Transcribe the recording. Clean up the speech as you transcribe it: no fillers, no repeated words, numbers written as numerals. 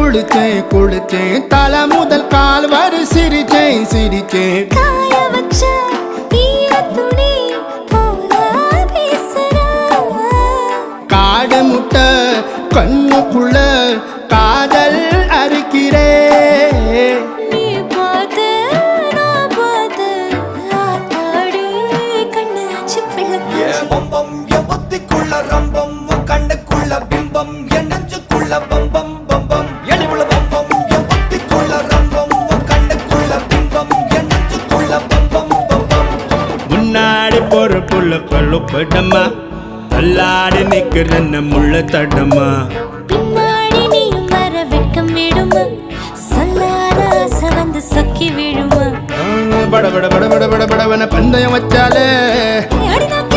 குளிச்சேன் குளிச்சேன் தலை முதல் கால் வரை சிரிச்சேன் சிரிச்சேன் காய வச்ச ஈரத்துணி போல பேசுறா காடு முட்டை கண்ணுக்குள்ள காதல் அறுக்கிறே நீ பார்த்து நான் பார்த்து ஆத்தாடி கண்ணாச்சு பிள்ளக்காச்சு பம்பம் என் புத்திக்குள்ள ரம்பம் உன் கண்ணுக்குள்ள பிம்பம் என் நெஞ்சுக்குள்ள பம்பம் பம்பம் எளிவுள்ள பம்பம் என் புத்திக்குள்ள ரம்பம் உன் கண்ணுக்குள்ள பிம்பம் என் நெஞ்சுக்குள்ள பம்பம் பம்பம் முன்னாடி போற புள்ள கழுப்படமா தள்ளாடி நிக்கிறன்ன முள்ள தடமா பின்னாடி நீயும் வர வெட்கம் விடுமா சொல்லாத ஆசை வந்து சொக்கி விழுமா பட பட பட பட பட படவன பந்தயம் வச்சாலே அடி நான்